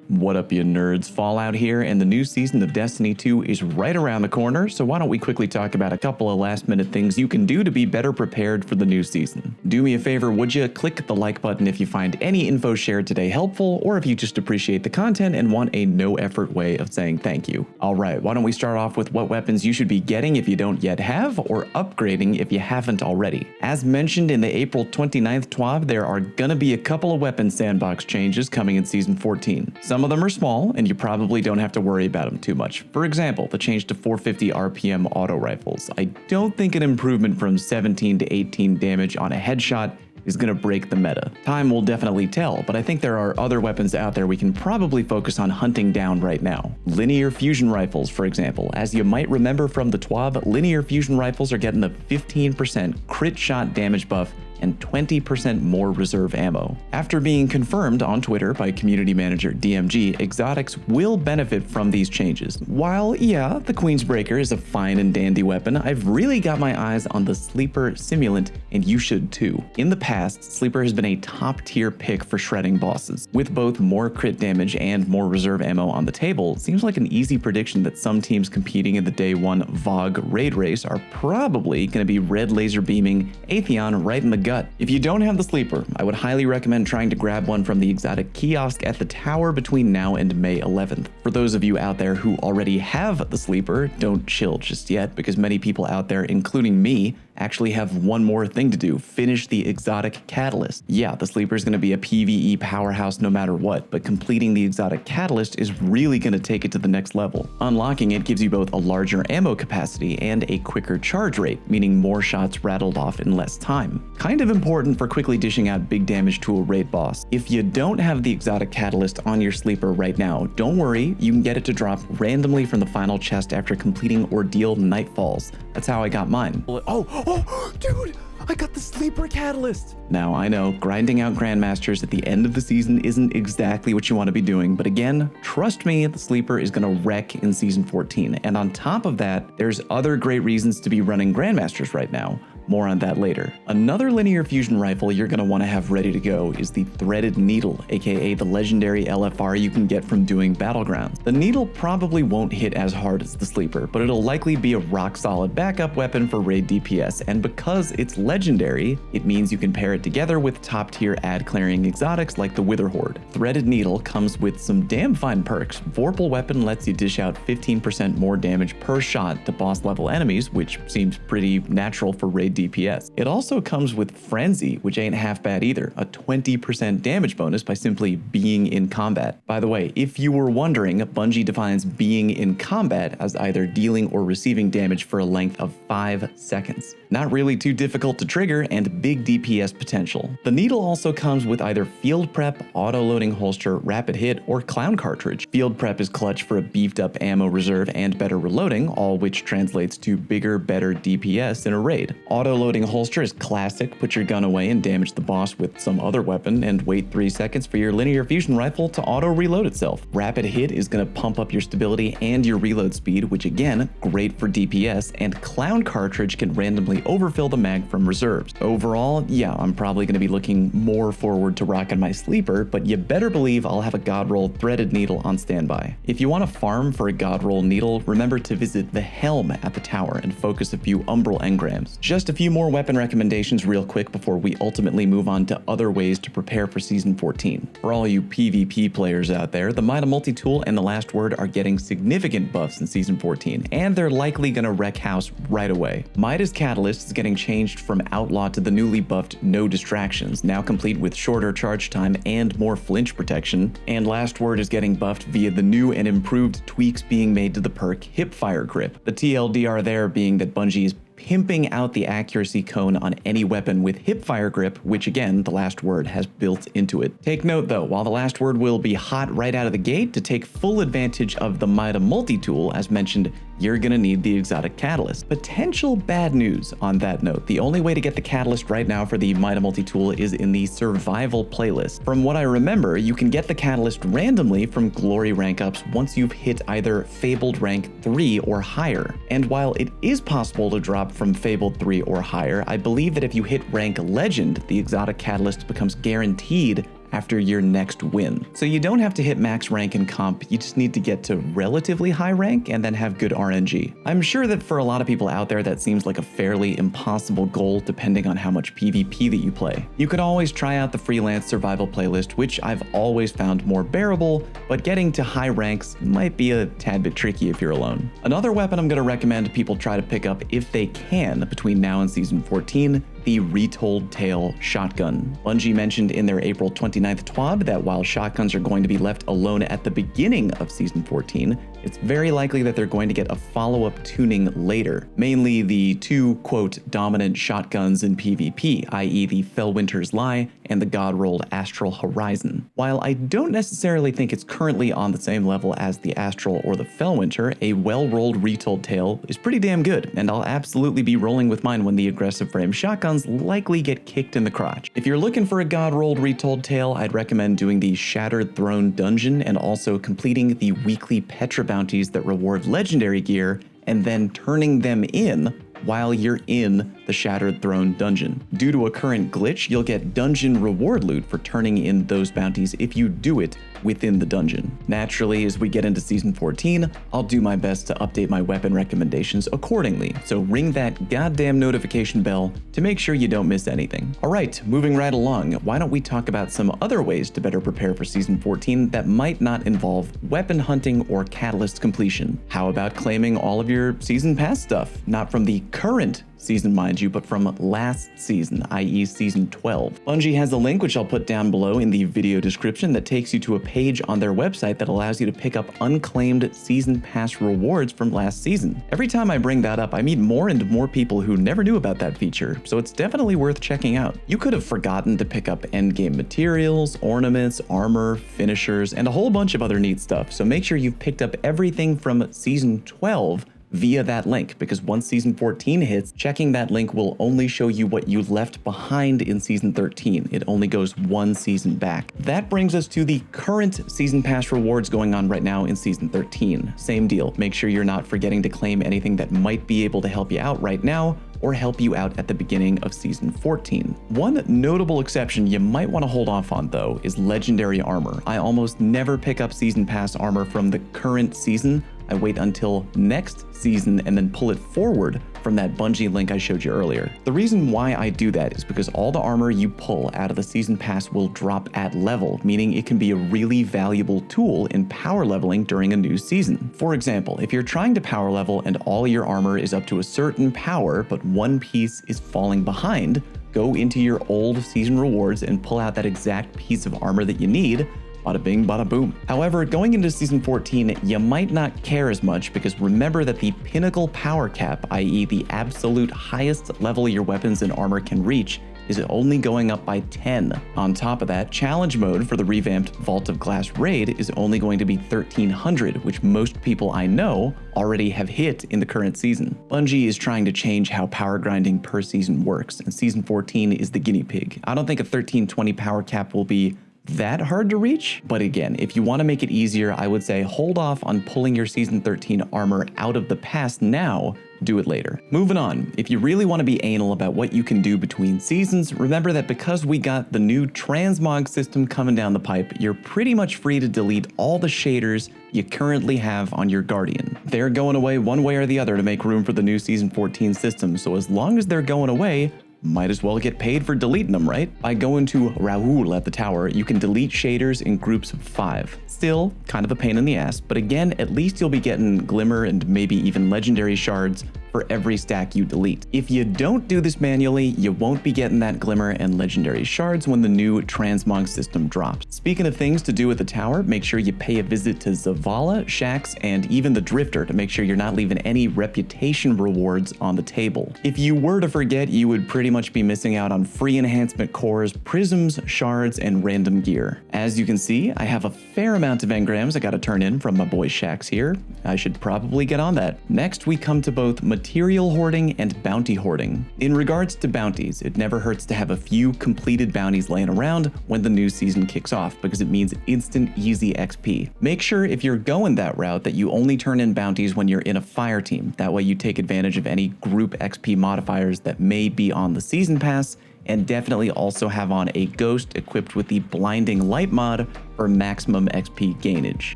What up, you nerds? Fallout here, and the new season of Destiny 2 is right around the corner, so why don't we quickly talk about a couple of last-minute things you can do to be better prepared for the new season. Do me a favor, would you? Click the like button if you find any info shared today helpful, or if you just appreciate the content and want a no-effort way of saying thank you. Alright, why don't we start off with what weapons you should be getting if you don't yet have, or upgrading if you haven't already. As mentioned in the April 29th TWAB, there are gonna be a couple of weapon sandbox changes coming in Season 14. Some of them are small, and you probably don't have to worry about them too much. For example, the change to 450 RPM auto rifles. I don't think an improvement from 17 to 18 damage on a headshot is going to break the meta. Time will definitely tell, but I think there are other weapons out there we can probably focus on hunting down right now. Linear fusion rifles, for example. As you might remember from the TWAB, linear fusion rifles are getting a 15% crit shot damage buff and 20% more reserve ammo. After being confirmed on Twitter by community manager DMG, exotics will benefit from these changes. While, yeah, the Queensbreaker is a fine and dandy weapon, I've really got my eyes on the Sleeper Simulant, and you should too. In the past, Sleeper has been a top-tier pick for shredding bosses. With both more crit damage and more reserve ammo on the table, it seems like an easy prediction that some teams competing in the Day 1 VOG raid race are probably going to be red laser beaming Atheon right in the gut. If you don't have the Sleeper, I would highly recommend trying to grab one from the exotic kiosk at the tower between now and May 11th. For those of you out there who already have the Sleeper, don't chill just yet, because many people out there, including me, actually have one more thing to do: finish the exotic catalyst. Yeah, the Sleeper is going to be a PvE powerhouse no matter what, but completing the exotic catalyst is really going to take it to the next level. Unlocking it gives you both a larger ammo capacity and a quicker charge rate, meaning more shots rattled off in less time. Kind of important for quickly dishing out big damage to a raid boss. If you don't have the exotic catalyst on your Sleeper right now, don't worry, you can get it to drop randomly from the final chest after completing Ordeal Nightfalls. That's how I got mine. Oh, dude, I got the Sleeper catalyst. Now, I know grinding out Grandmasters at the end of the season isn't exactly what you want to be doing, but again, trust me, the Sleeper is going to wreck in Season 14. And on top of that, there's other great reasons to be running Grandmasters right now. More on that later. Another linear fusion rifle you're going to want to have ready to go is the Threaded Needle, aka the legendary LFR you can get from doing Battlegrounds. The Needle probably won't hit as hard as the Sleeper, but it'll likely be a rock-solid backup weapon for raid DPS, and because it's legendary, it means you can pair it together with top-tier ad-clearing exotics like the Wither Horde. Threaded Needle comes with some damn fine perks. Vorpal Weapon lets you dish out 15% more damage per shot to boss-level enemies, which seems pretty natural for raid DPS. It also comes with Frenzy, which ain't half bad either, a 20% damage bonus by simply being in combat. By the way, if you were wondering, Bungie defines being in combat as either dealing or receiving damage for a length of 5 seconds. Not really too difficult to trigger, and big DPS potential. The Needle also comes with either Field Prep, Auto-Loading Holster, Rapid Hit, or Clown Cartridge. Field Prep is clutch for a beefed up ammo reserve and better reloading, all which translates to bigger, better DPS in a raid. Auto-Loading Holster is classic: put your gun away and damage the boss with some other weapon, and wait 3 seconds for your linear fusion rifle to auto-reload itself. Rapid Hit is going to pump up your stability and your reload speed, which again, great for DPS, and Clown Cartridge can randomly overfill the mag from reserves. Overall, yeah, I'm probably going to be looking more forward to rocking my Sleeper, but you better believe I'll have a Godroll Threaded Needle on standby. If you want to farm for a Godroll Needle, remember to visit the Helm at the tower and focus a few Umbral engrams. Just a few more weapon recommendations real quick before we ultimately move on to other ways to prepare for Season 14. For all you PvP players out there, the Mida Multi-Tool and the Last Word are getting significant buffs in Season 14, and they're likely going to wreck house right away. Mida's Catalyst is getting changed from Outlaw to the newly buffed No Distractions, now complete with shorter charge time and more flinch protection, and Last Word is getting buffed via the new and improved tweaks being made to the perk Hipfire Grip. The TLDR there being that Bungie is pimping out the accuracy cone on any weapon with Hipfire Grip, which again, the Last Word has built into it. Take note though, while the Last Word will be hot right out of the gate, to take full advantage of the Mida Multi-Tool, as mentioned, you're gonna need the exotic catalyst. Potential bad news on that note: the only way to get the catalyst right now for the Mida Multi-Tool is in the survival playlist. From what I remember, you can get the catalyst randomly from glory rank ups once you've hit either Fabled rank 3 or higher. And while it is possible to drop from Fabled 3 or higher, I believe that if you hit rank Legend, the exotic catalyst becomes guaranteed after your next win. So you don't have to hit max rank in comp, you just need to get to relatively high rank and then have good RNG. I'm sure that for a lot of people out there that seems like a fairly impossible goal depending on how much PvP that you play. You could always try out the freelance survival playlist, which I've always found more bearable, but getting to high ranks might be a tad bit tricky if you're alone. Another weapon I'm going to recommend people try to pick up if they can between now and Season 14, the Retold Tail Shotgun. Bungie mentioned in their April 29th TWAB that while shotguns are going to be left alone at the beginning of Season 14, it's very likely that they're going to get a follow-up tuning later, mainly the two, quote, dominant shotguns in PvP, i.e. the Fellwinter's Lie and the God-rolled Astral Horizon. While I don't necessarily think it's currently on the same level as the Astral or the Fellwinter, a well-rolled Retold Tail is pretty damn good, and I'll absolutely be rolling with mine when the aggressive frame shotguns likely get kicked in the crotch. If you're looking for a God-rolled Retold Tail, I'd recommend doing the Shattered Throne dungeon and also completing the weekly Petra bounties that reward legendary gear and then turning them in while you're in the Shattered Throne dungeon. Due to a current glitch, you'll get dungeon reward loot for turning in those bounties if you do it within the dungeon. Naturally, as we get into Season 14, I'll do my best to update my weapon recommendations accordingly, so ring that goddamn notification bell to make sure you don't miss anything. Alright, moving right along, why don't we talk about some other ways to better prepare for Season 14 that might not involve weapon hunting or catalyst completion? How about claiming all of your Season Pass stuff? Not from the current season, mind you, but from last season, i.e. Season 12. Bungie has a link which I'll put down below in the video description that takes you to a page on their website that allows you to pick up unclaimed Season Pass rewards from last season. Every time I bring that up, I meet more and more people who never knew about that feature, so it's definitely worth checking out. You could have forgotten to pick up endgame materials, ornaments, armor, finishers, and a whole bunch of other neat stuff, so make sure you've picked up everything from Season 12 via that link, because once Season 14 hits, checking that link will only show you what you left behind in Season 13. It only goes one season back. That brings us to the current Season Pass rewards going on right now in Season 13. Same deal, make sure you're not forgetting to claim anything that might be able to help you out right now, or help you out at the beginning of Season 14. One notable exception you might want to hold off on though is legendary armor. I almost never pick up Season Pass armor from the current season. I wait until next season and then pull it forward from that Bungie link I showed you earlier. The reason why I do that is because all the armor you pull out of the Season Pass will drop at level, meaning it can be a really valuable tool in power leveling during a new season. For example, if you're trying to power level and all your armor is up to a certain power, but one piece is falling behind, go into your old season rewards and pull out that exact piece of armor that you need. Bada bing, bada boom. However, going into Season 14, you might not care as much because remember that the pinnacle power cap, i.e. the absolute highest level your weapons and armor can reach, is only going up by 10. On top of that, challenge mode for the revamped Vault of Glass raid is only going to be 1300, which most people I know already have hit in the current season. Bungie is trying to change how power grinding per season works, and Season 14 is the guinea pig. I don't think a 1320 power cap will be that hard to reach, but again, if you want to make it easier, I would say hold off on pulling your Season 13 armor out of the pass now, do it later. Moving on, if you really want to be anal about what you can do between seasons, remember that because we got the new transmog system coming down the pipe, you're pretty much free to delete all the shaders you currently have on your Guardian. They're going away one way or the other to make room for the new Season 14 system, so as long as they're going away, might as well get paid for deleting them, right? By going to Raoul at the tower, you can delete shaders in groups of 5. Still, kind of a pain in the ass, but again, at least you'll be getting glimmer and maybe even legendary shards for every stack you delete. If you don't do this manually, you won't be getting that glimmer and legendary shards when the new transmog system drops. Speaking of things to do at the tower, make sure you pay a visit to Zavala, Shax, and even the Drifter to make sure you're not leaving any reputation rewards on the table. If you were to forget, you would pretty much be missing out on free enhancement cores, prisms, shards, and random gear. As you can see, I have a fair amount of engrams I gotta turn in from my boy Shax here. I should probably get on that. Next, we come to both material hoarding and bounty hoarding. In regards to bounties, it never hurts to have a few completed bounties laying around when the new season kicks off because it means instant easy XP. Make sure if you're going that route that you only turn in bounties when you're in a fire team. That way you take advantage of any group XP modifiers that may be on the season pass and definitely also have on a ghost equipped with the blinding light mod for maximum XP gainage.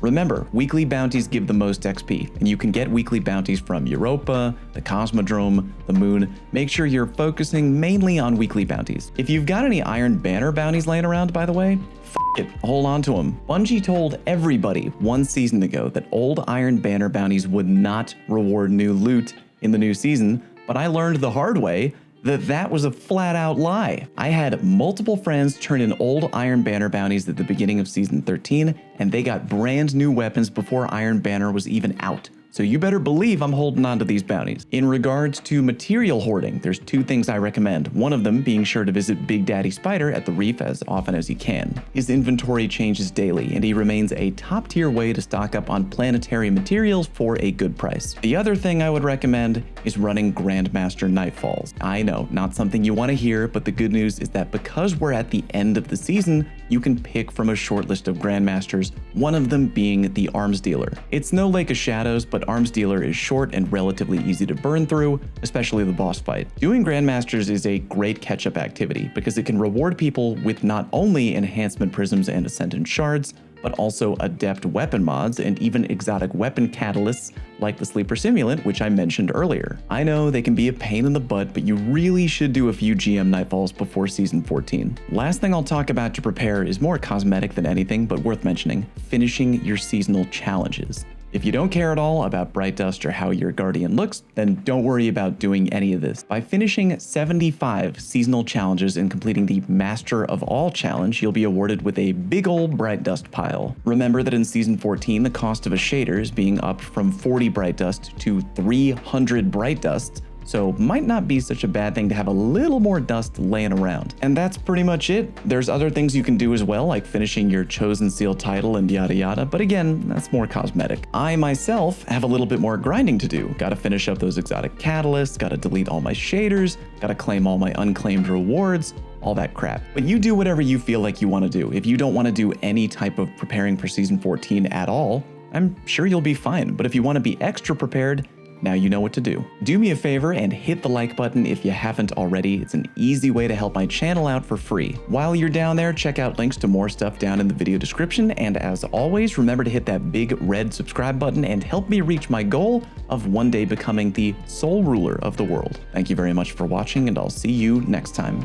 Remember, weekly bounties give the most XP, and you can get weekly bounties from Europa, the Cosmodrome, the Moon. Make sure you're focusing mainly on weekly bounties. If you've got any Iron Banner bounties laying around, by the way, it, hold on to them. Bungie told everybody 1 season ago that old Iron Banner bounties would not reward new loot in the new season, but I learned the hard way that was a flat out lie. I had multiple friends turn in old Iron Banner bounties at the beginning of season 13, and they got brand new weapons before Iron Banner was even out. So you better believe I'm holding on to these bounties. In regards to material hoarding, there's 2 things I recommend. One of them being sure to visit Big Daddy Spider at the Reef as often as you can. His inventory changes daily, and he remains a top tier way to stock up on planetary materials for a good price. The other thing I would recommend is running Grandmaster Nightfalls. I know, not something you want to hear, but the good news is that because we're at the end of the season, you can pick from a short list of Grandmasters, one of them being the Arms Dealer. It's no Lake of Shadows, but Arms Dealer is short and relatively easy to burn through, especially the boss fight. Doing Grandmasters is a great catch-up activity because it can reward people with not only enhancement prisms and ascendant shards, but also adept weapon mods and even exotic weapon catalysts like the Sleeper Simulant, which I mentioned earlier. I know they can be a pain in the butt, but you really should do a few GM Nightfalls before season 14. Last thing I'll talk about to prepare is more cosmetic than anything, but worth mentioning: finishing your seasonal challenges. If you don't care at all about Bright Dust or how your Guardian looks, then don't worry about doing any of this. By finishing 75 seasonal challenges and completing the Master of All challenge, you'll be awarded with a big old Bright Dust pile. Remember that in season 14, the cost of a shader is being upped from 40 Bright Dust to 300 Bright Dust, so might not be such a bad thing to have a little more dust laying around. And that's pretty much it. There's other things you can do as well, like finishing your Chosen Seal title and yada yada, but again, that's more cosmetic. I myself have a little bit more grinding to do. Gotta finish up those exotic catalysts, gotta delete all my shaders, gotta claim all my unclaimed rewards, all that crap. But you do whatever you feel like you want to do. If you don't want to do any type of preparing for season 14 at all, I'm sure you'll be fine. But if you want to be extra prepared, now you know what to do. Do me a favor and hit the like button if you haven't already. It's an easy way to help my channel out for free. While you're down there, check out links to more stuff down in the video description. And as always, remember to hit that big red subscribe button and help me reach my goal of one day becoming the sole ruler of the world. Thank you very much for watching, and I'll see you next time.